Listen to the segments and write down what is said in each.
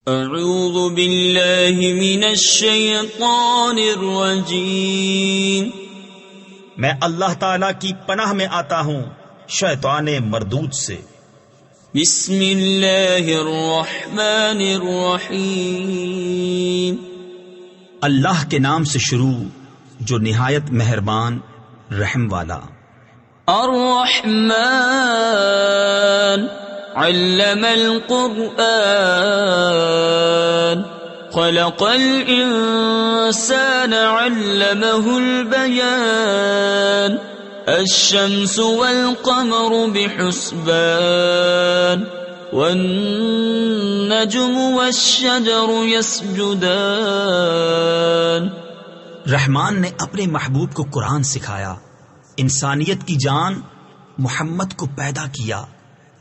اعوذ باللہ من الشیطان الرجیم، میں اللہ تعالی کی پناہ میں آتا ہوں شیطان مردود سے۔ بسم اللہ الرحمن الرحیم، اللہ کے نام سے شروع جو نہایت مہربان رحم والا۔ الرحمن علم القرآن، خلق الإنسان علمه البيان، الشمس والقمر بحسبان، والنجم والشجر يسجدان۔ رحمان نے اپنے محبوب کو قرآن سکھایا، انسانیت کی جان محمد کو پیدا کیا،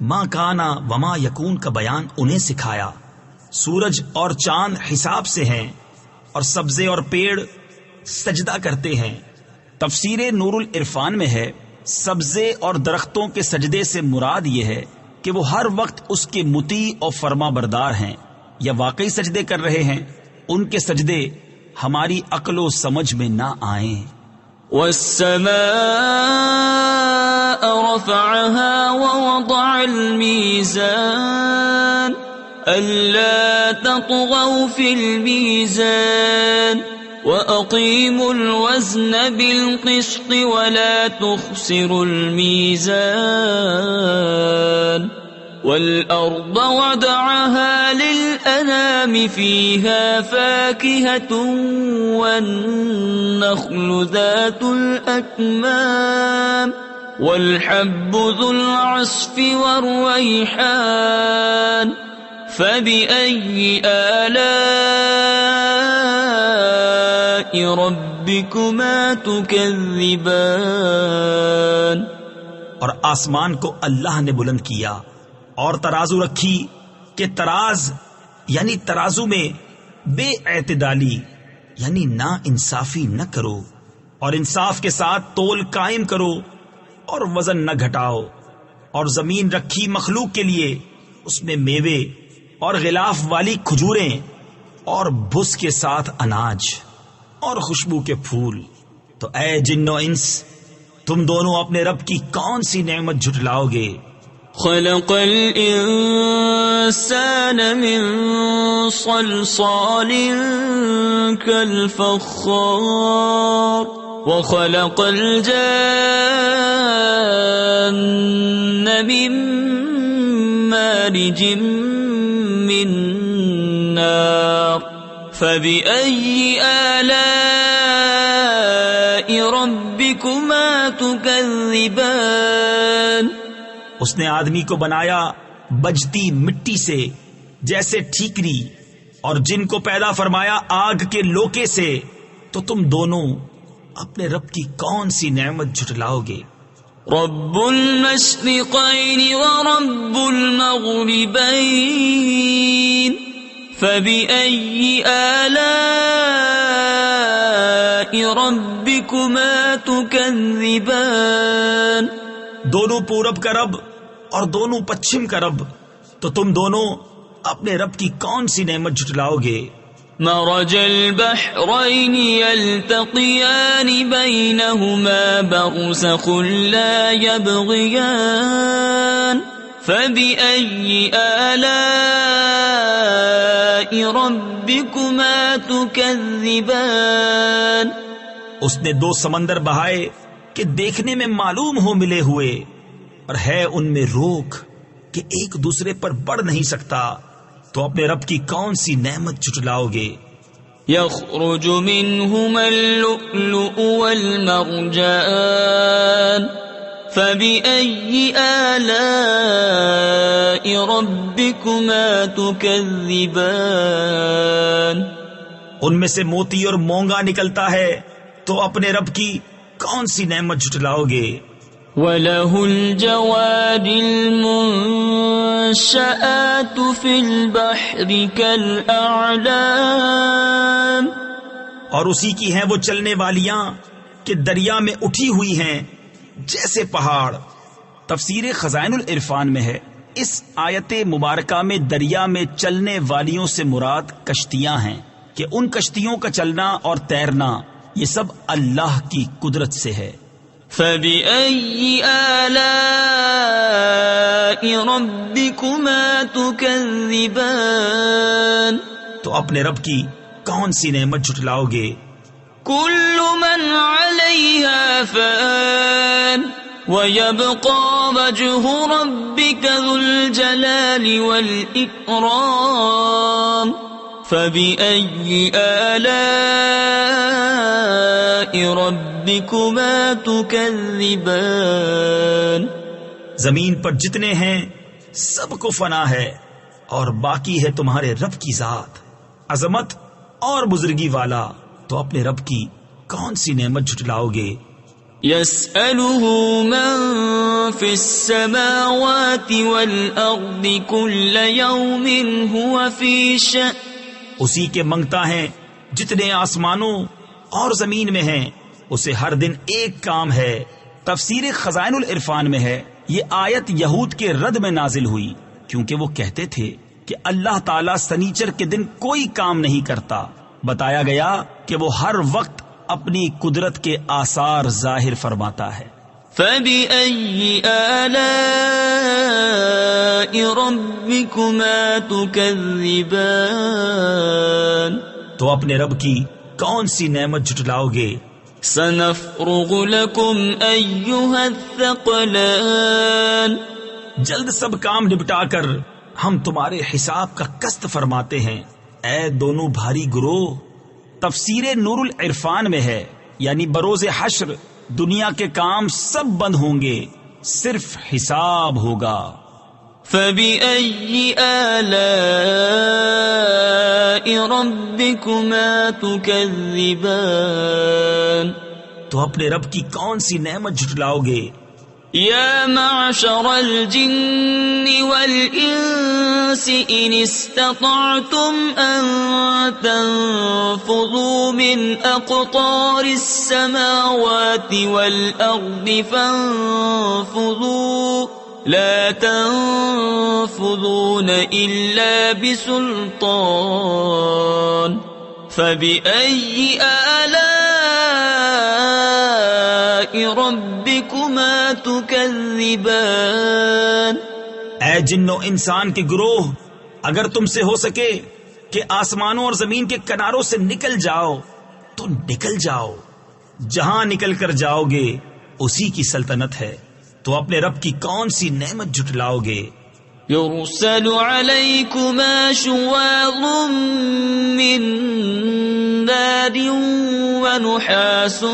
ما کانا وما یکون کا بیان انہیں سکھایا۔ سورج اور چاند حساب سے ہیں اور سبزے اور پیڑ سجدہ کرتے ہیں۔ تفسیر نور العرفان میں ہے، سبزے اور درختوں کے سجدے سے مراد یہ ہے کہ وہ ہر وقت اس کے مطیع اور فرما بردار ہیں یا واقعی سجدے کر رہے ہیں۔ ان کے سجدے ہماری عقل و سمجھ میں نہ آئیں۔ والسماء رفعها ووضع الميزان، ألا تطغوا في الميزان، وأقيموا الوزن بالقسط ولا تخسروا الميزان، والأرض وضعها للأنام فيها فاكهة والنخل ذات الأكمام، والحب ذو العصف والريحان، فبأي آلاء ربكما تكذبان۔ اور آسمان کو اللہ نے بلند کیا اور ترازو رکھی کہ تراز یعنی ترازو میں بے اعتدالی یعنی نا انصافی نہ کرو، اور انصاف کے ساتھ تول قائم کرو اور وزن نہ گھٹاؤ۔ اور زمین رکھی مخلوق کے لیے، اس میں میوے اور غلاف والی کھجوریں اور بھس کے ساتھ اناج اور خوشبو کے پھول۔ تو اے جن و انس، تم دونوں اپنے رب کی کون سی نعمت جھٹلاؤ گے؟ خلق الانسان من صلصال كالفخار، وخلق الجان من مارج من نار، فبأي آلاء ربكما تكذبان۔ اس نے آدمی کو بنایا بجتی مٹی سے جیسے ٹھیکری، اور جن کو پیدا فرمایا آگ کے لوکے سے، تو تم دونوں اپنے رب کی کون سی نعمت جھٹلاؤ گے؟ رب المشرقین ورب المغربین، فبأي آلاء ربكما تكذبان۔ دونوں پورب کا رب اور دونوں پچھم کا رب، تو تم دونوں اپنے رب کی کون سی نعمت جھٹلاؤ گے؟ مرج البحرین یلتقیان بینہما برزخ لا یبغیان، فبأي آلاء ربكما تكذبان۔ اس نے دو سمندر بہائے کہ دیکھنے میں معلوم ہو ملے ہوئے، اور ہے ان میں روک کہ ایک دوسرے پر بڑھ نہیں سکتا، تو اپنے رب کی کون سی نعمت جھٹلاؤ گے؟ یخرج منہما اللؤلؤ والمرجان، فبأي آلاء ربكما تكذبان۔ ان میں سے موتی اور مونگا نکلتا ہے، تو اپنے رب کی کون سی نعمت جھٹلاؤ گے؟ وَلَهُ الْجَوَارِ الْمُنشَآتُ فِي الْبَحْرِ كَالْأَعْلَامِ، اور اسی کی ہیں وہ چلنے والیاں کہ دریا میں اٹھی ہوئی ہیں جیسے پہاڑ۔ تفسیر خزائن العرفان میں ہے، اس آیت مبارکہ میں دریا میں چلنے والیوں سے مراد کشتیاں ہیں کہ ان کشتیوں کا چلنا اور تیرنا یہ سب اللہ کی قدرت سے ہے۔ فَبِأَيِّ آلَاءِ رَبِّكُمَا تُكَذِّبَانِ تو اپنے رب کی کون سی نعمت جھٹلاؤ گے؟ كُلُّ مَنْ عَلَيْهَا فَانٍ وَيَبْقَى وَجْهُ رَبِّكَ ذُو الْجَلَالِ وَالْإِكْرَامِ فَبِأَيِّ آلَاءِ رَبِّكُمَا تُكَذِّبَانِ زمین پر جتنے ہیں سب کو فنا ہے اور باقی ہے تمہارے رب کی ذات عظمت اور بزرگی والا، تو اپنے رب کی کون سی نعمت جھٹلاؤ گے؟ يَسْأَلُهُ مَن فِي السَّمَاوَاتِ وَالْأَرْضِ كُلَّ يَوْمٍ هُوَ فِي شَأْنٍ اسی کے منگتا ہے جتنے آسمانوں اور زمین میں ہیں، اسے ہر دن ایک کام ہے۔ تفسیر خزائن العرفان میں ہے یہ آیت یہود کے رد میں نازل ہوئی کیونکہ وہ کہتے تھے کہ اللہ تعالیٰ سنیچر کے دن کوئی کام نہیں کرتا۔ بتایا گیا کہ وہ ہر وقت اپنی قدرت کے آثار ظاہر فرماتا ہے۔ فَبِأَيِّ آلَاءِ رَبِّكُمَا تُكَذِّبَانِ تو اپنے رب کی کون سی نعمت جھٹلاؤ گے؟ سَنَفْرُغُ لَكُمْ أَيُّهَا الثَّقَلَانِ جلد سب کام نپٹا کر ہم تمہارے حساب کا قسط فرماتے ہیں، اے دونوں بھاری گروہ۔ تفسیر نور العرفان میں ہے یعنی بروز حشر دنیا کے کام سب بند ہوں گے، صرف حساب ہوگا۔ فَبِأَيِّ آلَاءِ رَبِّكُمَا تُكَذِّبَانِ تو اپنے رب کی کون سی نعمت جھٹلاؤ گے؟ يا معشر الجن والإنس إن استطعتم أن تنفذوا من أقطار السماوات والأرض فانفذوا لا تنفذون إلا بسلطان فبأي آلاء ربكما تكذبان اے جنو انسان کے گروہ، اگر تم سے ہو سکے کہ آسمانوں اور زمین کے کناروں سے نکل جاؤ تو نکل جاؤ، جہاں نکل کر جاؤ گے اسی کی سلطنت ہے، تو اپنے رب کی کون سی نعمت جھٹلاؤ گے؟ يرسل عليكما شواظ من نار ونحاس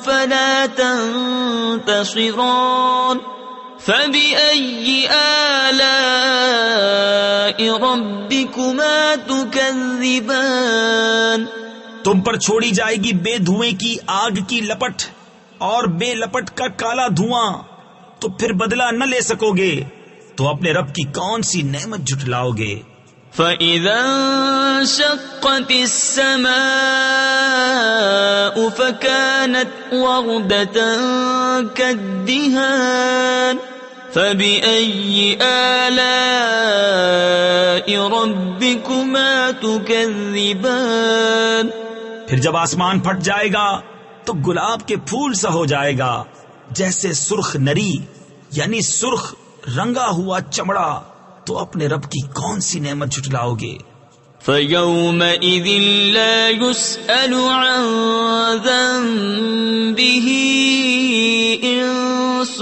فلا تنتصران فبأي آلاء ربكما تكذبان تم پر چھوڑی جائے گی بے دھوئیں کی آگ کی لپٹ اور بے لپٹ کا کالا دھواں، تو پھر بدلہ نہ لے سکو گے، تو اپنے رب کی کون سی نعمت جھٹلاؤ گے؟ فَإِذَا انشَقَّتِ السَّمَاءُ فَكَانَتْ وَرْدَةً كَالدِّهَانِ فَبِأَيِّ آلَاءِ رَبِّكُمَا تُكَذِّبَانِ پھر جب آسمان پھٹ جائے گا تو گلاب کے پھول سا ہو جائے گا، جیسے سرخ نری یعنی سرخ رنگا ہوا چمڑا، تو اپنے رب کی کون سی نعمت جھٹلاؤ گے؟ فَيَوْمَئِذٍ لَا يُسْأَلُ عَنْ ذَنبِهِ إِنسٌ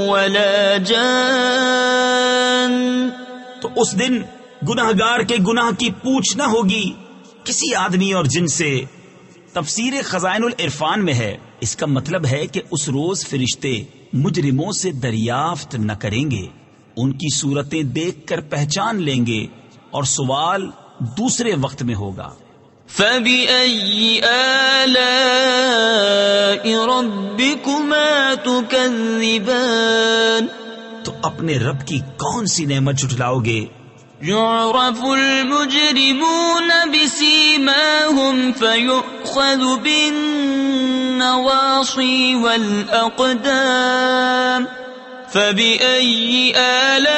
وَلَا جَانٌ تو اس دن گناہگار کے گناہ کی پوچھ نہ ہوگی کسی آدمی اور جن سے۔ تفسیر خزائن العرفان میں ہے اس کا مطلب ہے کہ اس روز فرشتے مجرموں سے دریافت نہ کریں گے، ان کی صورتیں دیکھ کر پہچان لیں گے اور سوال دوسرے وقت میں ہوگا۔ فَبِأَيِّ آلَاءِ رَبِّكُمَا تُكَذِّبَانِ تو اپنے رب کی کون سی نعمت جھٹلاؤ گے؟ يُعْرَفُ الْمُجْرِمُونَ بِسِيمَاهُمْ فَيُؤْخَذُ بِالنَّوَاصِي وَالْأَقْدَامِ فبأي آلاء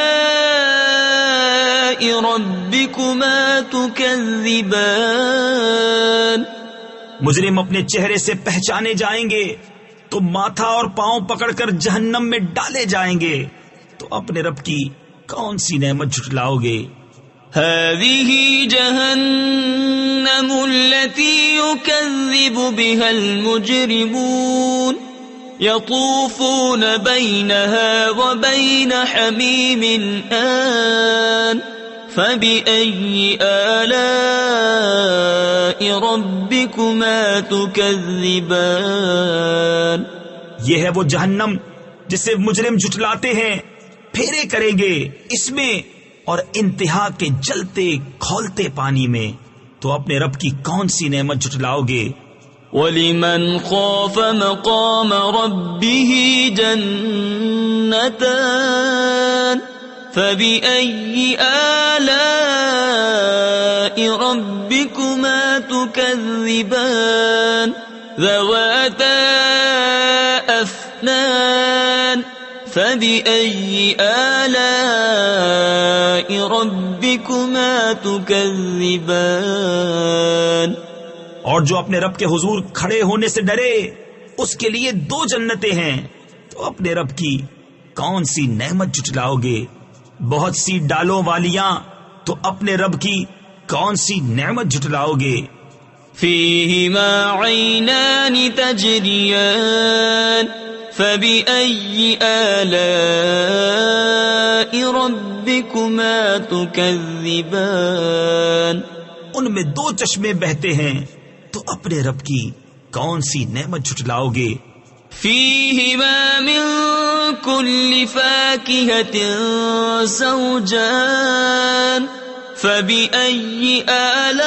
ربكما تكذبان مجرم اپنے چہرے سے پہچانے جائیں گے تو ماتھا اور پاؤں پکڑ کر جہنم میں ڈالے جائیں گے، تو اپنے رب کی کون سی نعمت جھٹلاؤ گے؟ هذه جهنم التي يكذب بها المجرمون يطوفون بينها وبين حميم آن فبأي آلاء ربكما تكذبان یہ ہے وہ جہنم جسے مجرم جھٹلاتے ہیں، پھیرے کریں گے اس میں اور انتہا کے جلتے کھولتے پانی میں، تو اپنے رب کی کون سی نعمت جھٹلاؤ گے؟ وَلِمَنْ خَافَ مَقَامَ رَبِّهِ جَنَّتَانِ فَبِأَيِّ آلَاءِ رَبِّكُمَا تُكَذِّبَانِ ذَوَاتَا أَفْنَانٍ فَبِأَيِّ آلَاءِ رَبِّكُمَا تُكَذِّبَانِ اور جو اپنے رب کے حضور کھڑے ہونے سے ڈرے اس کے لیے 2 جنتیں ہیں، تو اپنے رب کی کون سی نعمت جھٹلاؤ گے؟ بہت سی ڈالوں والیاں، تو اپنے رب کی کون سی نعمت جھٹلاؤ گے؟ فِيهِمَا عَيْنَانِ تَجْرِيَانِ فَبِأَيِّ آلَاءِ رَبِّكُمَا تُكَذِّبَانِ ان میں 2 چشمے بہتے ہیں، تو اپنے رب کی کون سی نعمت جھٹلاؤ گے؟ فِيهِمَا مِن كُلِّ فَاكِهَةٍ زَوْجَانِ فَبِأَيِّ آلَاءِ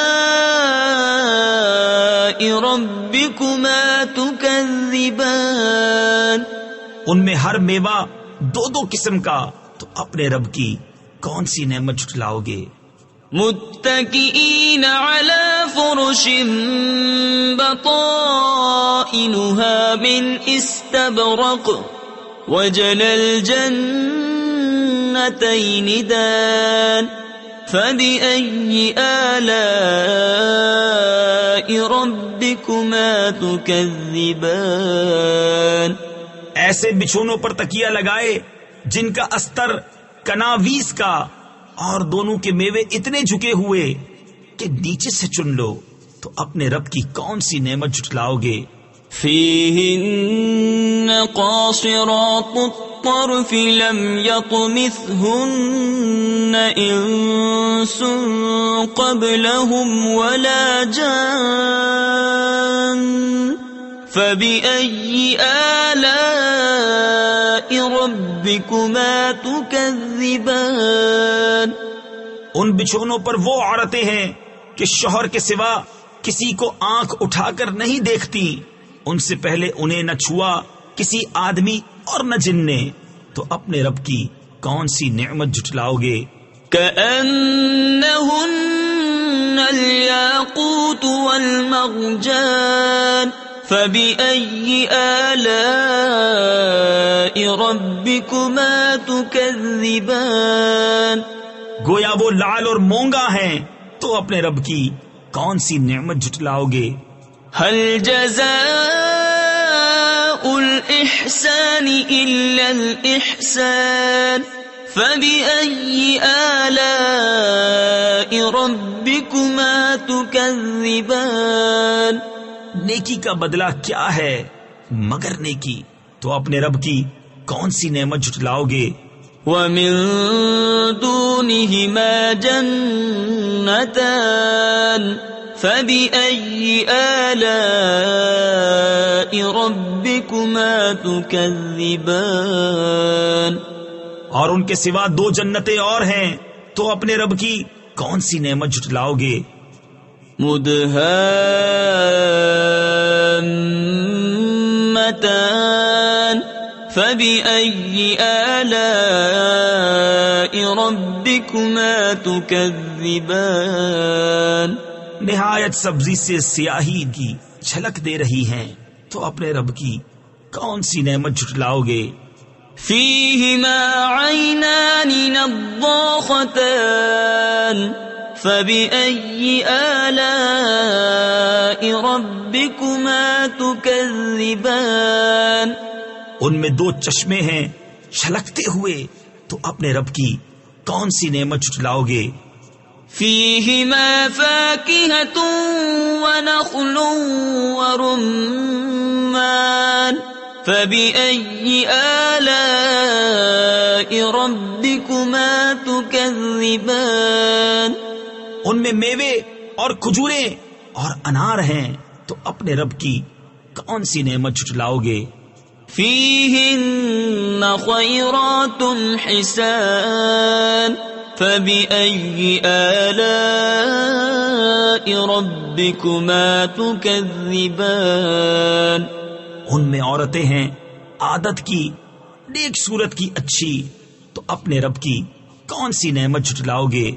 رَبِّكُمَا تُكَذِّبَانِ ان میں ہر میوہ 2 قسم کا، تو اپنے رب کی کون سی نعمت جھٹلاؤ گے؟ متكئين على فرش بطائنها من استبرق وجنى الجنتين دان فبأي آلاء ربكما تكذبان ایسے بچھونوں پر تکیہ لگائے جن کا استر کناویس کا، اور دونوں کے میوے اتنے جھکے ہوئے کہ نیچے سے چن لو، تو اپنے رب کی کون سی نعمت جھٹلاؤ گے؟ فِيهِنَّ قَاصِرَاتُ الطَّرْفِ لَمْ يَطْمِثْهُنَّ إِنسٌ قَبْلَهُمْ وَلَا جَانٌّ فَبِأَيِّ آلَاءِ رَبِّكُمَا تُكَذِّبَانِ ان بچھونوں پر وہ عورتیں ہیں کہ شوہر کے سوا کسی کو آنکھ اٹھا کر نہیں دیکھتی، ان سے پہلے انہیں نہ چھوا کسی آدمی اور نہ جن نے، تو اپنے رب کی کون سی نعمت جھٹلاؤ گے؟ كَأَنَّهُنَّ الْيَاقُوتُ وَالْمَرْجَانُ فَبِأَيِّ آلَاءِ رَبِّكُمَا تُكَذِّبَانِ گویا وہ لال اور مونگا ہیں، تو اپنے رب کی کون سی نعمت جھٹلاؤ گے؟ هَلْ جَزَاءُ الْإِحْسَانِ إِلَّا الْإِحْسَانُ فَبِأَيِّ آلَاءِ رَبِّكُمَا تُكَذِّبَانِ نیکی کا بدلہ کیا ہے مگر نیکی، تو اپنے رب کی کون سی نعمت جھٹلاؤ گے؟ وَمِن دُونِهِمَا جَنَّتَانِ فَبِأَيِّ آلَاءِ رَبِّكُمَا تُكَذِّبَانِ اور ان کے سوا 2 جنتیں اور ہیں، تو اپنے رب کی کون سی نعمت جھٹلاؤ گے؟ مدهامتان فبأي آلاء ربكما تكذبان نہایت سبزی سے سیاہی کی جھلک دے رہی ہیں، تو اپنے رب کی کون سی نعمت جھٹلاؤ گے؟ فيهما عينان نضاختان فبأي آلاء ربكما تكذبان ان میں دو چشمے ہیں چھلکتے ہوئے، تو اپنے رب کی کون سی نعمت جھٹلاؤ گے؟ فيهما فاكهة ونخل ورمان فبأي آلاء ربكما تكذبان ان میں میوے اور کھجوریں اور انار ہیں، تو اپنے رب کی کون سی نعمت جھٹلاؤ گے؟ فيهن خيرات حسان فبأي آلاء ربكما تكذبان ان میں عورتیں ہیں عادت کی، نیک صورت کی اچھی، تو اپنے رب کی کون سی نعمت جھٹلاؤ گے؟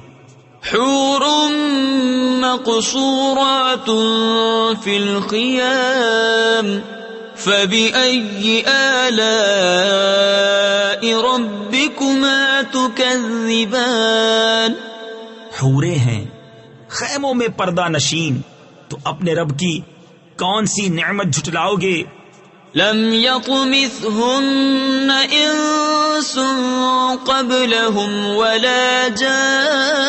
حور مقصورات في الخيام فبأي آلاء ربكما تكذبان حوریں ہیں خیموں میں پردہ نشین، تو اپنے رب کی کون سی نعمت جھٹلاؤ گے؟ لم يطمثهن انس قبلهم ولا جان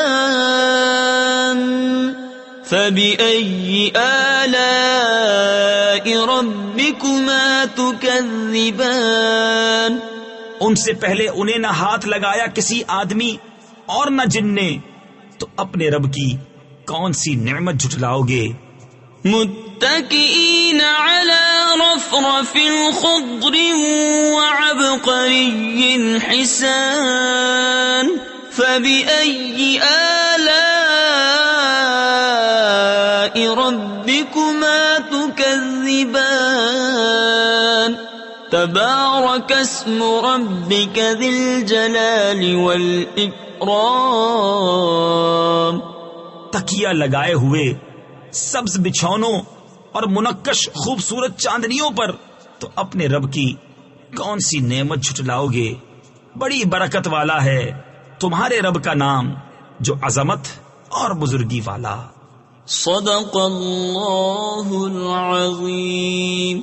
فبأي آلاء ربكما تكذبان ان سے پہلے انہیں نہ ہاتھ لگایا کسی آدمی اور نہ جن نے، تو اپنے رب کی کون سی نعمت جھٹلاؤ گے؟ متكئين على رفرف خضر وعبقري حسان فبأي آلاء ربكما تكذبان تبارك اسم ربك ذي الجلال والإكرام تکیہ لگائے ہوئے سبز بچھونوں اور منقش خوبصورت چاندنیوں پر، تو اپنے رب کی کون سی نعمت جھٹلاؤ گے؟ بڑی برکت والا ہے تمہارے رب کا نام، جو عظمت اور بزرگی والا۔ صدق اللہ العظیم۔